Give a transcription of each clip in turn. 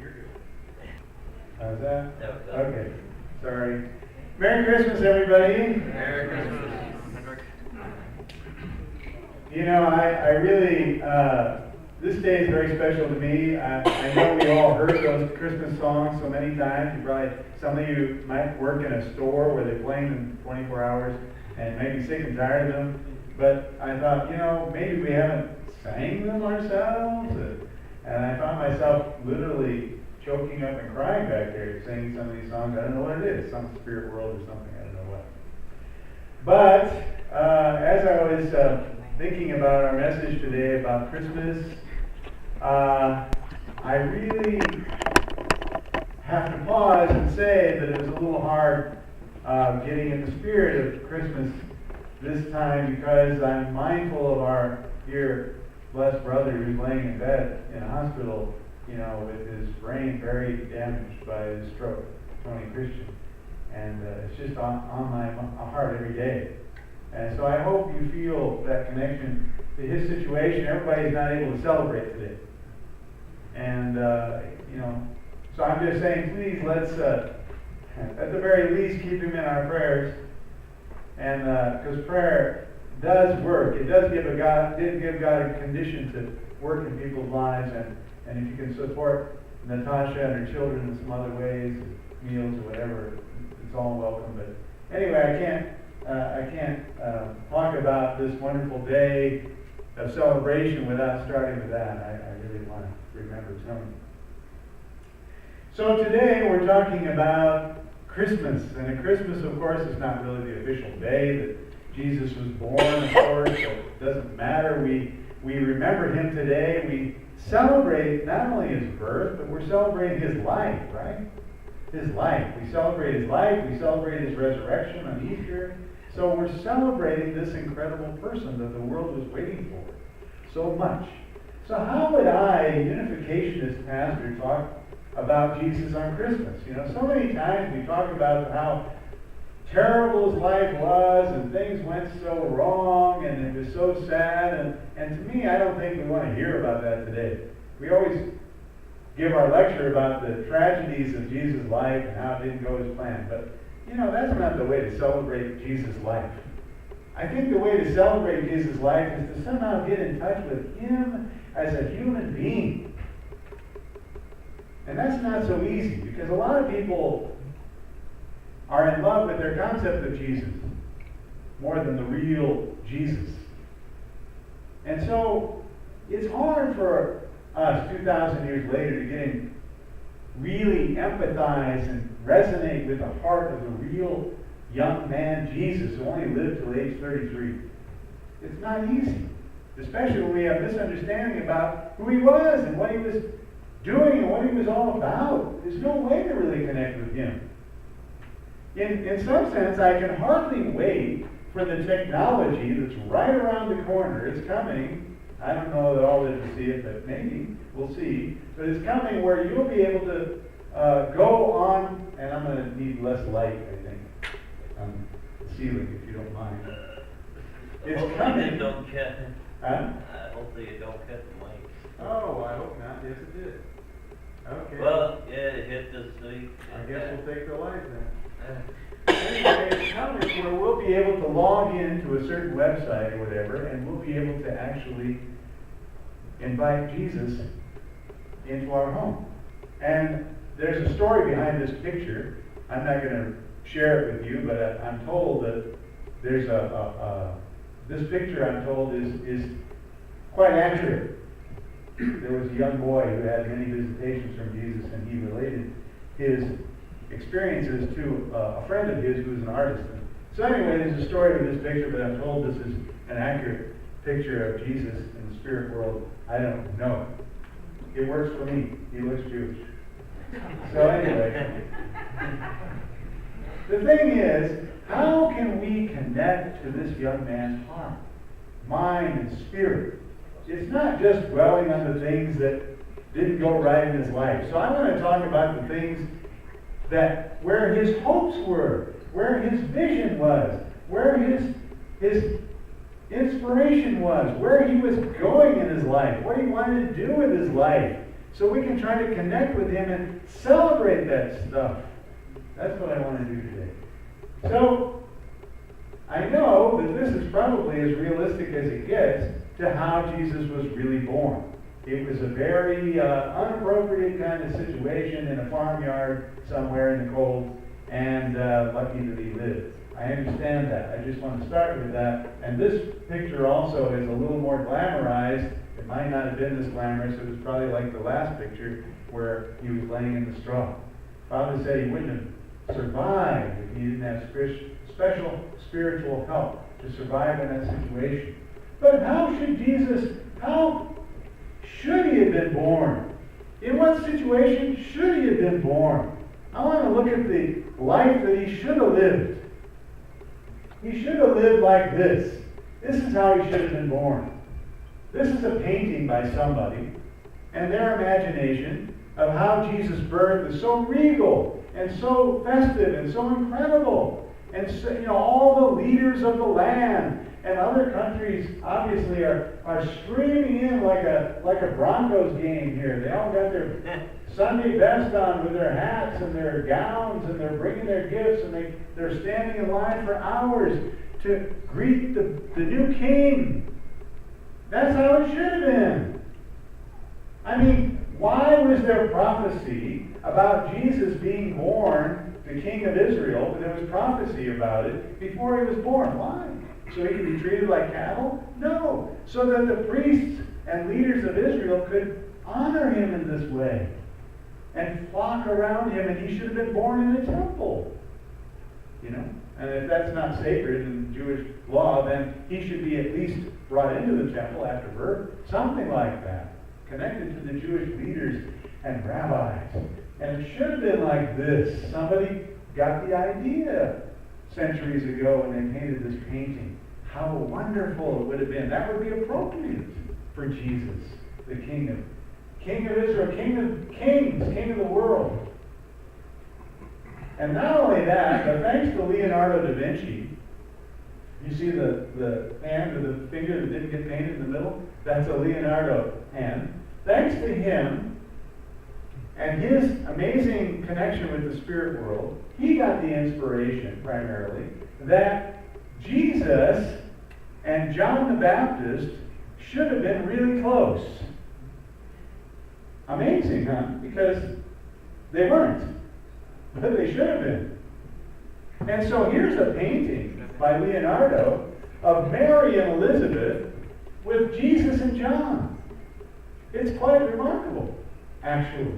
You're good. How's that? Yep. Okay. Sorry. Merry Christmas, everybody. Merry Christmas, Hentrich. You know, I really, this day is very special to me. I know we all heard those Christmas songs so many times. Some of you might work in a store where they play them 24 hours and may be sick and tired of them. But I thought, maybe we haven't sang them ourselves. And I found myself literally choking up and crying back there singing some of these songs. I don't know what it is, some spirit world or something, I don't know what. But as I was thinking about our message today about Christmas, I really have to pause and say that it was a little hard getting in the spirit of Christmas this time because I'm mindful of our dear blessed brother who's laying in bed in a hospital, with his brain very damaged by his stroke, Tony Christian. And it's just on my heart every day. And so I hope you feel that connection to his situation. Everybody's not able to celebrate today. And, so I'm just saying, please let's, at the very least, keep him in our prayers. And because prayer does work. It does give God a condition to work in people's lives. And if you can support Natasha and her children in some other ways, meals or whatever, it's all welcome. But anyway, I can't talk about this wonderful day of celebration without starting with that. I really want to remember Tony. So today we're talking about Christmas. And Christmas, of course, is not really the official day that Jesus was born, of course, so it doesn't matter. We remember him today. We celebrate not only his birth, but we're celebrating his life, right? His life. We celebrate his life. We celebrate his resurrection on Easter. So we're celebrating this incredible person that the world was waiting for so much. So how would I, a unificationist pastor, talk about Jesus on Christmas? So many times we talk about how terrible his life was and things went so wrong and it was so sad. And to me, I don't think we want to hear about that today. We always give our lecture about the tragedies of Jesus' life and how it didn't go as planned. But that's not the way to celebrate Jesus' life. I think the way to celebrate Jesus' life is to somehow get in touch with him as a human being. And that's not so easy because a lot of people are in love with their concept of Jesus more than the real Jesus. And so it's hard for us 2,000 years later to get in, really empathize and resonate with the heart of the real young man Jesus who only lived till age 33. It's not easy, especially when we have misunderstanding about who he was and what he was doing and what he was all about. There's no way to really connect with him. In some sense, I can hardly wait for the technology that's right around the corner. It's coming. I don't know that I'll live to see it, but maybe we'll see. But it's coming where you'll be able to go on, and I'm going to need less light, I think, on the ceiling, if you don't mind. It's coming. They don't cut. Huh? Hopefully it don't cut the mic. Oh, I hope not. Yes, it did. Okay. Well, yeah, it hit this week. I guess we'll take the light then. Anyway, it's coming where we'll be able to log into a certain website or whatever, and we'll be able to actually invite Jesus into our home. And there's a story behind this picture. I'm not going to share it with you, but I'm told that there's this picture, I'm told, is quite accurate. There was a young boy who had many visitations from Jesus, and he related his experiences to a friend of his who was an artist. So anyway, there's a story with this picture, but I'm told this is an accurate picture of Jesus in the spirit world. I don't know. It works for me. He looks Jewish. So anyway, the thing is, how can we connect to this young man's heart, mind, and spirit? It's not just dwelling on the things that didn't go right in his life. So I want to talk about the things that where his hopes were, where his vision was, where his inspiration was, where he was going in his life, what he wanted to do with his life. so we can try to connect with him and celebrate that stuff. That's what I want to do today. So, I know that this is probably as realistic as it gets to how Jesus was really born. It was a very unappropriate kind of situation in a farmyard somewhere in the cold, and lucky that he lived. I understand that. I just want to start with that. And this picture also is a little more glamorized. It might not have been this glamorous. It was probably like the last picture where he was laying in the straw. Father said he wouldn't have survived if he didn't have special spiritual help to survive in that situation. But how should he have been born? In what situation should he have been born? I want to look at the life that he should have lived. He should have lived like this. This is how he should have been born. This is a painting by somebody, and their imagination of how Jesus' birth is so regal and so festive and so incredible. And so, all the leaders of the land and other countries obviously are streaming in like a Broncos game here. They all got their Sunday best on with their hats and their gowns, and they're bringing their gifts, and they're standing in line for hours to greet the new king. That's how it should have been. I mean, why was there prophecy about Jesus being born, the King of Israel, but there was prophecy about it before he was born? Why? So he could be treated like cattle? No. So that the priests and leaders of Israel could honor him in this way and flock around him, and he should have been born in a temple. And if that's not sacred in Jewish law, then he should be at least brought into the temple after birth. Something like that. Connected to the Jewish leaders and rabbis. And it should have been like this. Somebody got the idea centuries ago when they painted this painting. How wonderful it would have been. That would be appropriate for Jesus, the King of Israel, King of kings, King of the world. And not only that, but thanks to Leonardo da Vinci, you see the hand or the finger that didn't get painted in the middle? That's a Leonardo hand. Thanks to him and his amazing connection with the spirit world, he got the inspiration, primarily, that Jesus and John the Baptist should have been really close. Amazing, huh? Because they weren't. But they should have been. And so here's a painting by Leonardo of Mary and Elizabeth with Jesus and John. It's quite remarkable, actually.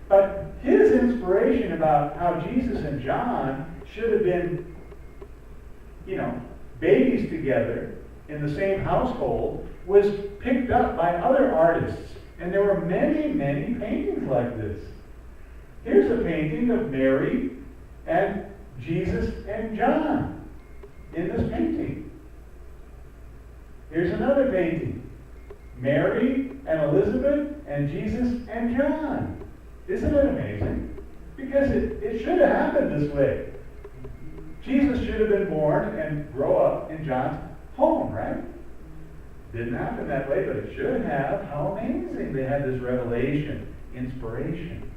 But his inspiration about how Jesus and John should have been, babies together in the same household was picked up by other artists. And there were many, many paintings like this. Here's a painting of Mary and Jesus and John in this painting. Here's another painting. Mary and Elizabeth and Jesus and John. Isn't it amazing? Because it should have happened this way. Jesus should have been born and grow up in John's home, right? Didn't happen that way, but it should have. How amazing. They had this revelation, inspiration.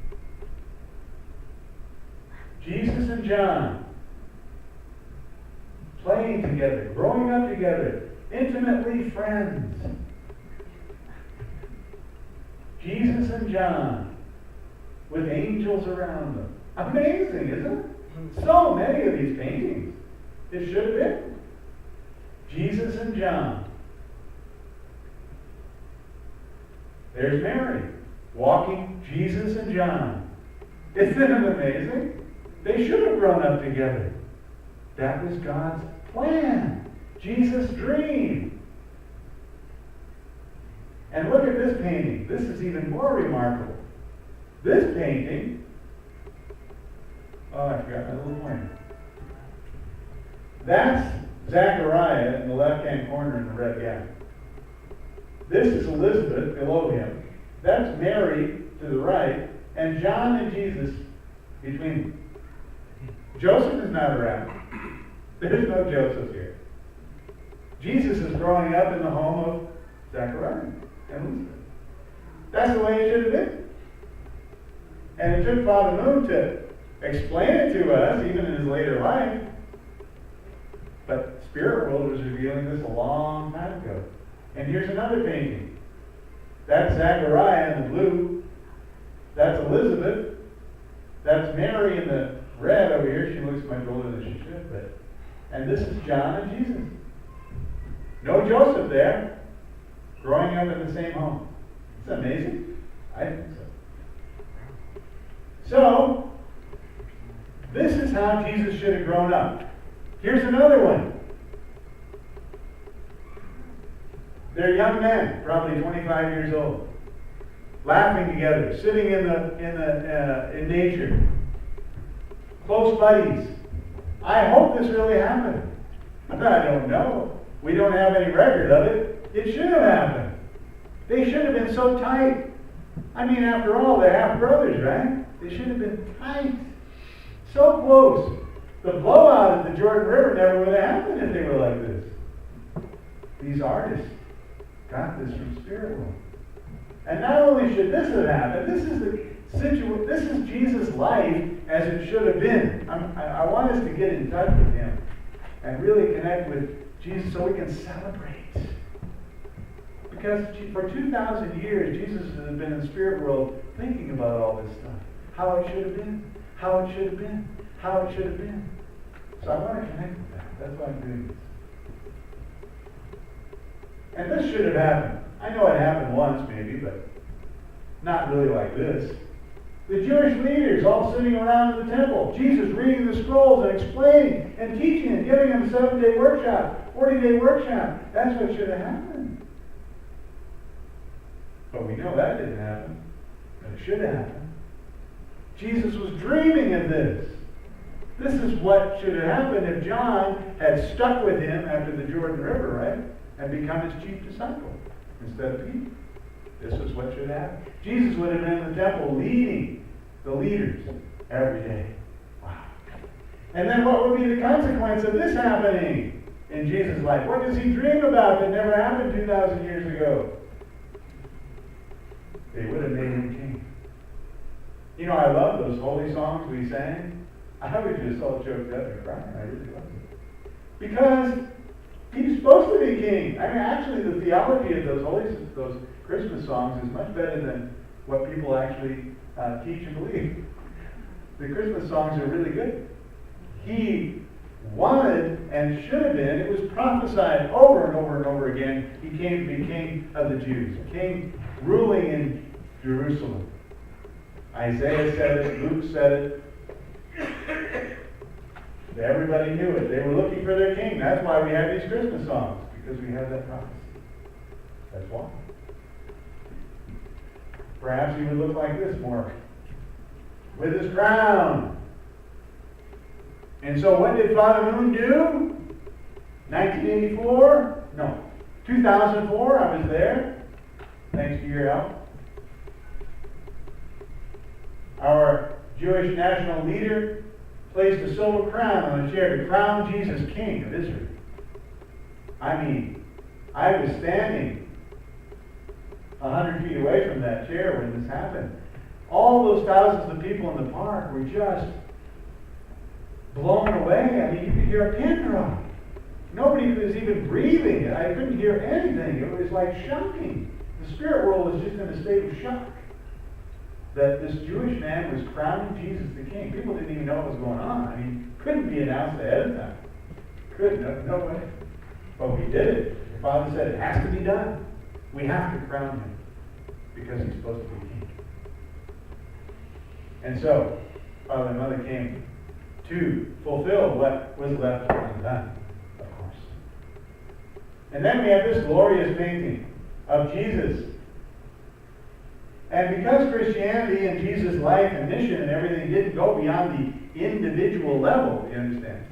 Jesus and John playing together, growing up together, intimately friends. Jesus and John with angels around them. Amazing, isn't it? So many of these paintings. It should have been. Jesus and John. There's Mary walking Jesus and John. Isn't it amazing? They should have grown up together. That was God's plan. Jesus' dream. And look at this painting. This is even more remarkable. This painting, I forgot my little pointer. That's Zechariah in the left-hand corner in the red gown. This is Elizabeth below him. That's Mary to the right, and John and Jesus between them. Joseph is not around. There's no Joseph here. Jesus is growing up in the home of Zechariah and Elizabeth. That's the way it should have been. And it took Father Moon to explain it to us, even in his later life. But Spirit World was revealing this a long time ago. And here's another painting. That's Zechariah in the blue. That's Elizabeth. That's Mary in the red over here. She looks much older than she should. And this is John and Jesus. No Joseph there, growing up in the same home. It's amazing. I think so. So, this is how Jesus should have grown up. Here's another one. They're young men, probably 25 years old, laughing together, sitting in nature, close buddies. I hope this really happened. I don't know. We don't have any record of it. It should have happened. They should have been so tight. I mean, after all, they're half brothers, right? They should have been tight. So close. The blowout at the Jordan River never would have happened if they were like this. These artists got this from Spirit World. And not only should this have happened, this is Jesus' life as it should have been. I want us to get in touch with him and really connect with Jesus so we can celebrate. Because for 2,000 years, Jesus has been in the Spirit World thinking about all this stuff. How it should have been. How it should have been. How it should have been. So I want to connect with that. That's why I'm doing this. And this should have happened. I know it happened once maybe, but not really like this. The Jewish leaders all sitting around the temple. Jesus reading the scrolls and explaining and teaching and giving them a 7-day workshop, 40-day workshop. That's what should have happened. But we know that didn't happen. But it should have happened. Jesus was dreaming of this. This is what should have happened if John had stuck with him after the Jordan River, right? And become his chief disciple instead of Peter. This is what should have happened. Jesus would have been in the temple leading the leaders every day. Wow. And then what would be the consequence of this happening in Jesus' life? What does he dream about that never happened 2,000 years ago? They would have made him king. You know, I love those holy songs we sang. I was just all choked up and crying. I really loved it. Because he's supposed to be king. I mean, actually, the theology of those Christmas songs is much better than what people actually teach and believe. The Christmas songs are really good. He wanted and should have been, it was prophesied over and over and over again, he came to be king of the Jews, king ruling in Jerusalem. Isaiah said it, Luke said it. Everybody knew it. They were looking for their king. That's why we have these Christmas songs, because we have that prophecy. That's why. Perhaps he would look like this more, with his crown. And so what did Father Moon do? 1984? No. 2004, I was there. Thanks to your help. Our Jewish national leader placed a silver crown on a chair to crown Jesus King of Israel. I mean, I was standing 100 feet away from that chair when this happened. All those thousands of people in the park were just blown away. I mean, you could hear a pin drop. Nobody was even breathing. I couldn't hear anything. It was like shocking. The spirit world was just in a state of shock that this Jewish man was crowning Jesus the king. People didn't even know what was going on. I mean, couldn't be announced ahead of time. Couldn't, no way. But we did it. The Father said it has to be done. We have to crown him because he's supposed to be king. And so, Father and Mother came to fulfill what was left undone, of course. And then we have this glorious painting of Jesus. And because Christianity and Jesus' life and mission and everything didn't go beyond the individual level, you understand?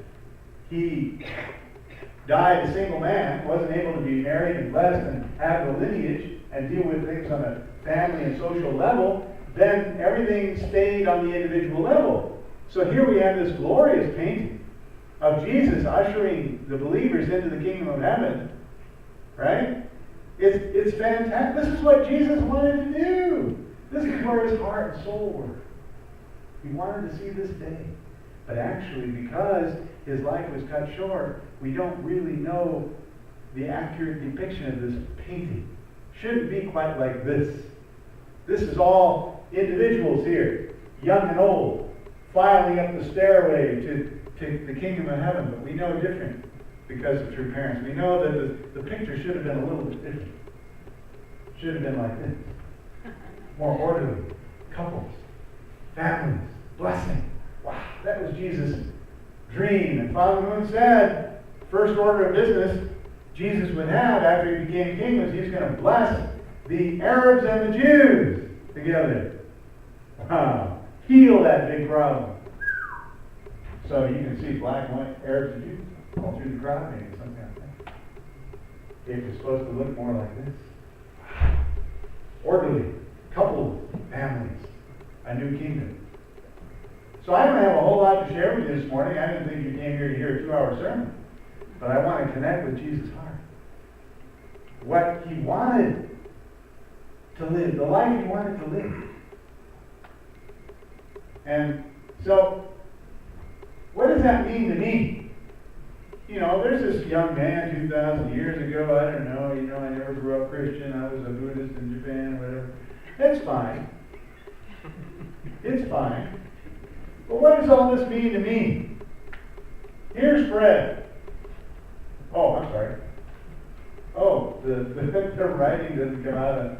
He died a single man, wasn't able to be married and blessed and have the lineage and deal with things on a family and social level, then everything stayed on the individual level. So here we have this glorious painting of Jesus ushering the believers into the kingdom of heaven, right? It's fantastic. This is what Jesus wanted to do. This is where his heart and soul were. He wanted to see this day. But actually, because his life was cut short, we don't really know the accurate depiction of this painting. Shouldn't be quite like this. This is all individuals here, young and old, filing up the stairway to the kingdom of heaven. But we know different because of true parents. We know that the picture should have been a little bit different. Should have been like this. More orderly. Couples. Families. Blessing. Wow, that was Jesus' dream. And Father Moon said, first order of business Jesus would have after he became king was he's going to bless the Arabs and the Jews together. Wow. Heal that big problem. So you can see black and white Arabs and Jews all through the crowd, maybe some kind of thing. It was supposed to look more like this. Orderly, coupled families, a new kingdom. So I don't have a whole lot to share with you this morning. I didn't think you came here to hear a 2-hour sermon. But I want to connect with Jesus' heart. What he wanted to live, the life he wanted to live. And so, what does that mean to me? You know, there's this young man 2,000 years ago, I don't know, I never grew up Christian, I was a Buddhist in Japan, whatever. It's fine. It's fine. But what does all this mean to me? Here's Fred. Oh, I'm sorry. Oh, the writing doesn't come out of...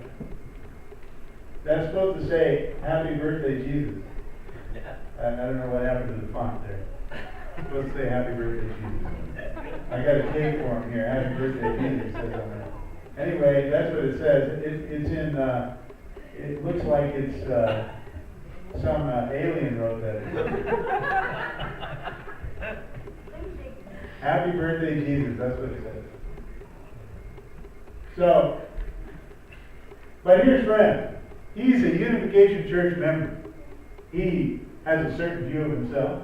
That's supposed to say, Happy Birthday, Jesus. I don't know what happened to the font there. It's supposed to say, Happy Birthday, Jesus. I got a cake for him here. Happy Birthday, Jesus. It says on there. Anyway, that's what it says. It's in... it looks like it's... some alien wrote that. Happy birthday, Jesus. That's what it says. So, but here's Fred. He's a Unification Church member. He has a certain view of himself.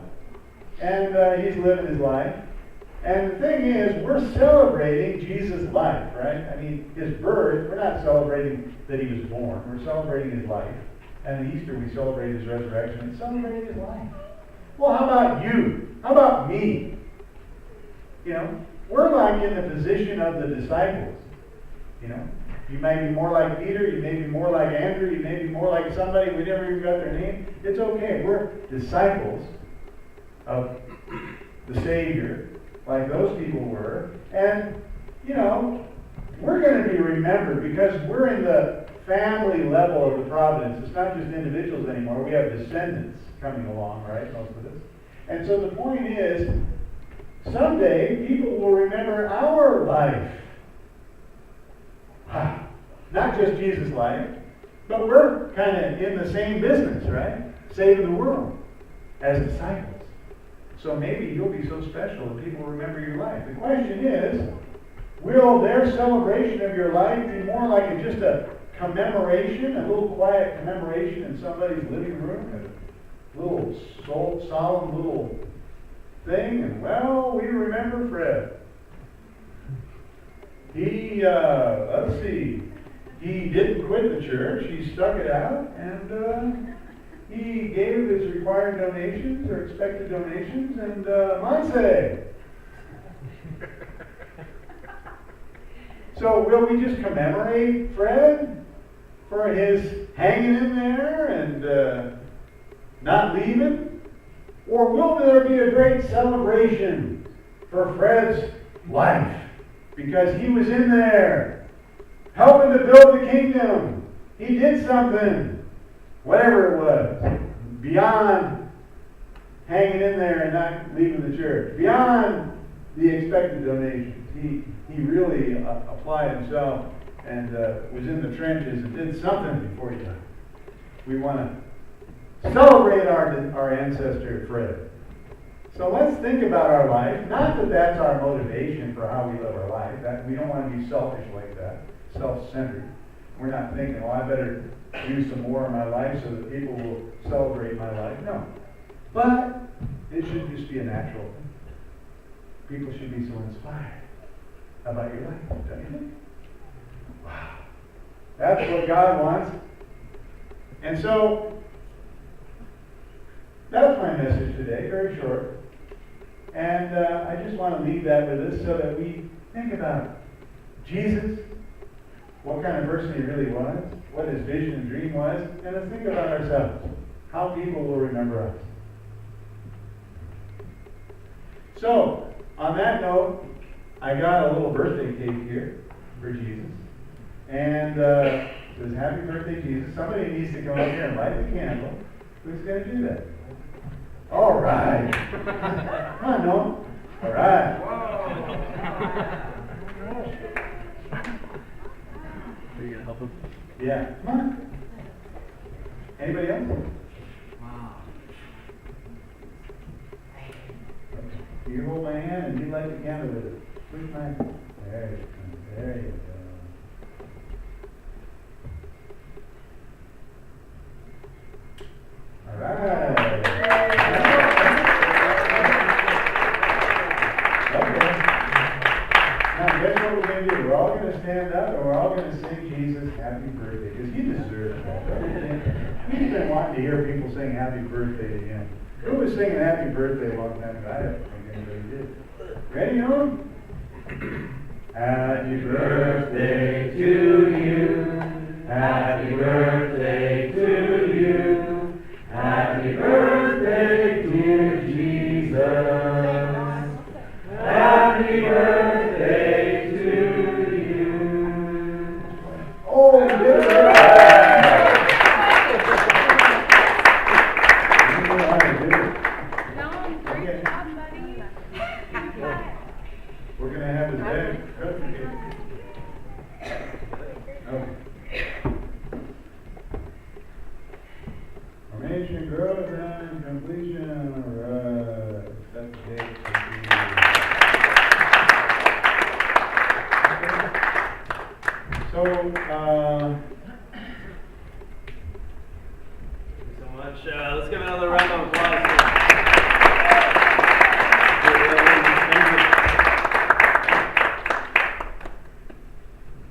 And he's living his life. And the thing is, we're celebrating Jesus' life, right? I mean, his birth, we're not celebrating that he was born. We're celebrating his life. And at Easter, we celebrate his resurrection and celebrate his life. Well, how about you? How about me? You know, we're like in the position of the disciples. You know, you may be more like Peter, you may be more like Andrew, you may be more like somebody, we never even got their name. It's okay. We're disciples of the Savior, like those people were. And, you know, we're going to be remembered because we're in the family level of the providence. It's not just individuals anymore. We have descendants coming along, right? Most of us. And so the point is, someday people will remember our life. Not just Jesus' life, but we're kind of in the same business, right? Saving the world as disciples. So maybe you'll be so special that people remember your life. The question is, will their celebration of your life be more like just a commemoration, a little quiet commemoration in somebody's living room, a little solemn little thing, and well, we remember Fred. He, let's see, he didn't quit the church, he stuck it out, and he gave his required donations, or expected donations, and might say. So will we just commemorate Fred for his hanging in there and not leaving? Or will there be a great celebration for Fred's life? Because he was in there, helping to build the kingdom. He did something, whatever it was, beyond hanging in there and not leaving the church, beyond the expected donations. He really applied himself and was in the trenches and did something before he died. We want to celebrate our ancestor Fred. So let's think about our life. Not that that's our motivation for how we live our life. That we don't want to be selfish like that, self-centered. We're not thinking, oh, I better do some more in my life so that people will celebrate my life. No. But it should just be a natural thing. People should be so inspired about your life, don't you think? Wow. That's what God wants. And so, that's my message today, very short. And I just want to leave that with us so that we think about Jesus, what kind of person he really was, what his vision and dream was, and let's think about ourselves, how people will remember us. So, on that note, I got a little birthday cake here for Jesus. And it says, Happy Birthday, Jesus. Somebody needs to come up here and light the candle. Who's going to do that? All right. Come on, Noah. All right. Are you going to help him? Yeah. Come on. Anybody else? Wow. You hold my hand and you light the candle with it. Push my hand. There you go. There you go. All right. Okay. Now, guess what we're going to do? We're all going to stand up and we're all going to sing Jesus Happy Birthday, because he deserves that. We've been wanting to hear people sing Happy Birthday to him. Who was singing Happy Birthday a long time ago? I don't think anybody did. Ready, Noam? Happy birthday to you. Happy birthday to you. Happy birthday, dear Jesus. Happy birthday to you. Oh, you did it. You know how to do it. Great job, buddy. We're going to have his bag. Okay. Formation, growth, and completion. All right. That's the date. So, Thank you so much. Let's give another round of applause.